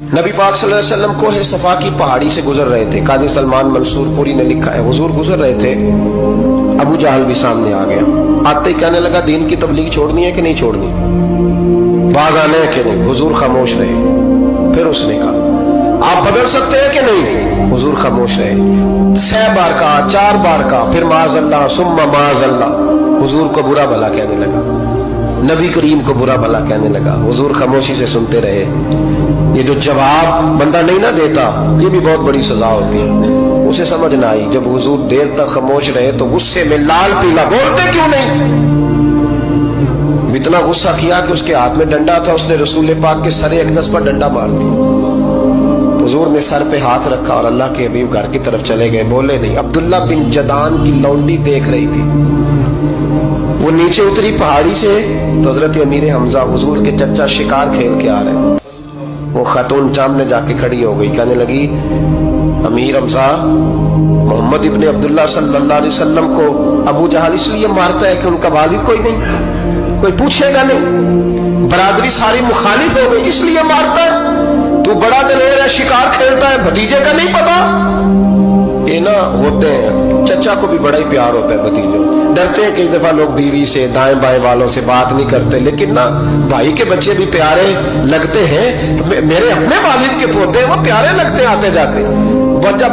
नबी पाक सल्लल्लाहु अलैहि वसल्लम कोहे सफा की पहाड़ी से गुजर रहे थे। काजी सलमान मंसूर पुरी ने लिखा है, हुजूर गुजर रहे थे, अबू जहल भी सामने आ गया। आते ही कहने लगा, दीन की तबलीग छोड़नी है कि नहीं छोड़नी, बाज आने है कि नहीं। हुजूर खामोश रहे। फिर उसने कहा, आप बदल सकते हैं कि नहीं। हुजूर खामोश रहे। 6 बार कहा, 4 बार कहा, फिर माज़अल्लाह सुम्मा माज़अल्लाह। हुजूर को बुरा भला कहने लगा, नबी करीम को बुरा भला कहने लगा। हुजूर खामोशी से सुनते रहे। ये जो जवाब बंदा नहीं ना देता, ये भी बहुत बड़ी सजा होती है। उसे समझ ना आई, जब हुजूर देर तक खामोश रहे तो गुस्से में लाल पीला, बोलते क्यों नहीं। इतना गुस्सा किया कि उसके हाथ में डंडा था, उसने रसूल पाक के सरे अक़दस पर डंडा मार दिया। हुजूर ने सर पे हाथ रखा और अल्लाह के हबीब घर की तरफ चले गए, बोले नहीं। अब्दुल्ला बिन जदान की लौंडी देख रही थी, वो नीचे उतरी पहाड़ी से तो हजरत अमीर हमजा हुजूर के चचा शिकार खेल के आ रहे। वो खातून सामने जाके खड़ी हो गई, कहने लगी, अमीर हमजा, मोहम्मद इब्ने अब्दुल्ला सल्लल्लाहु अलैहि वसल्लम को अबू जहल इसलिए मारता है कि उनका वालिद कोई नहीं, कोई पूछेगा नहीं, बरादरी सारी मुखालिफ हो गई इसलिए मारता है। तू बड़ा दलेर है, शिकार खेलता है, भतीजे का नहीं पता। ये ना होते हैं, चचा को भी बड़ा ही प्यार होता है भतीजों। डरते हैं कई दफा लोग बीवी से, दाएं बाएं वालों से बात नहीं करते, लेकिन ना भाई के बच्चे भी प्यारे लगते हैं। मेरे अपने वालिद के पोते हैं, वो प्यारे लगते आते जाते। वो जब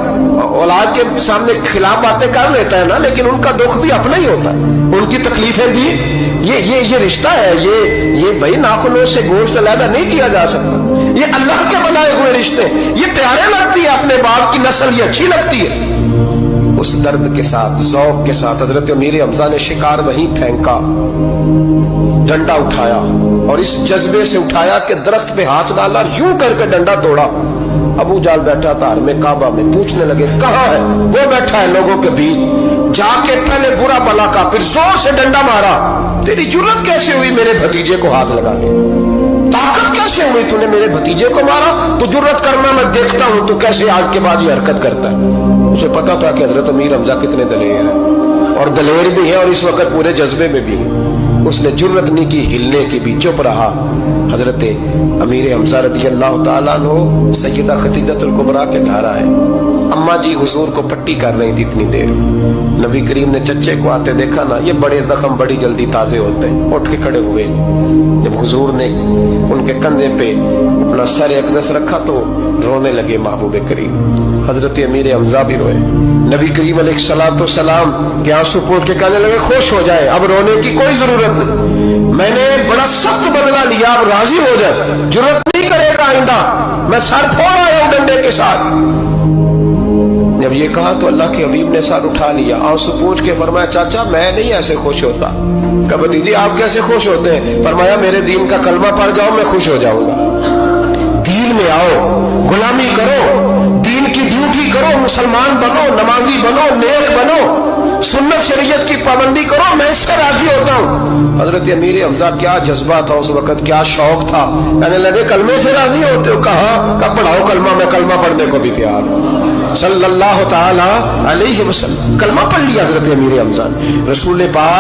औलाद के सामने खिलाफ बातें कर लेता है ना, लेकिन उनका दुख भी अपना ही होता है, उनकी तकलीफें भी। ये रिश्ता है, ये भाई नाखूनों से गोश्त अलग नहीं किया जा सकता। ये अल्लाह के बनाए हुए रिश्ते, ये प्यारे लगती है, अपने बाप की नस्ल ये अच्छी लगती है। उस दर्द के साथ, ज़ौक़ के साथ हजरत अमीर हमजा ने शिकार वहीं फेंका, डंडा उठाया और इस जज्बे से उठाया कि दरख्त पे हाथ डाला, यूं करके डंडा तोड़ा। अबू जाल बैठा था हर में काबा में, पूछने लगे कहाँ है। वो बैठा है लोगों के बीच। जाके पहले बुरा भला का, फिर जोर से डंडा मारा। तेरी जुर्रत कैसे हुई मेरे भतीजे को हाथ लगाने, ताकत कैसे हुई तूने मेरे भतीजे को मारा। तू जुर्रत करना मैं देखता हूं, तू कैसे आज के बाद ये हरकत करता है। उसे पता था कि हजरत अमीर हमजा कितने दलेर हैं, और दलेर भी है और इस वक्त पूरे जज्बे में भी है। उसने जुर्रत नहीं की हिलने की भी, चुप रहा। हजरत अमीर हमजा रज़ियल्लाहु ताला अन्हु सैयदा खदीजतुल कुबरा के घर आए। अम्मा जी हुजूर को पट्टी कर रही थी इतनी देर। नबी करीम ने चच्चे को आते देखा ना, ये बड़े जख्म बड़ी जल्दी ताजे होते हैं। उठ के खड़े हुए। जब हुजूर ने उनके कंधे पे अपना सर अक़दस रखा तो रोने लगे महबूब करीम। हजरत अमीर हमजा भी रोए। नबी करीम अलैहिस्सलाम के आंसू पोंछ के कहने लगे, खुश हो जाए, अब रोने की कोई जरूरत नहीं, मैंने बड़ा सख्त बदला लिया, अब राजी हो जाए, जरूरत नहीं करेगा आइंदा, मैं सर फोड़ आया हूं डंडे के साथ। जब ये कहा तो अल्लाह के हबीब ने सर उठा लिया, आंसू पोंछ के फरमाया, चाचा मैं नहीं ऐसे खुश होता। कहा भतीजी आप कैसे खुश होते हैं। फरमाया, मेरे दीन का कलमा पढ़ जाओ मैं खुश हो जाऊंगा। दीन में आओ, गुलामी करो, दीन की ड्यूटी करो, मुसलमान बनो, नमाजी बनो, नेक बनो, सुन्नत शरीयत की पाबंदी करो, मैं इससे राजी होता हूँ। हजरत अमीर हमजा क्या जज्बा था उस वक्त, क्या शौक था। कहने लगे, कलमे से राजी होते हो। कहा पढ़ाओ कलमा, मैं कलमा पढ़ने को भी तैयार हूँ। सल्लल्लाहु ताला अलैहि वसल्लम कलमा पढ़ लिया हजरत अमीर हमजा। रसूल पाक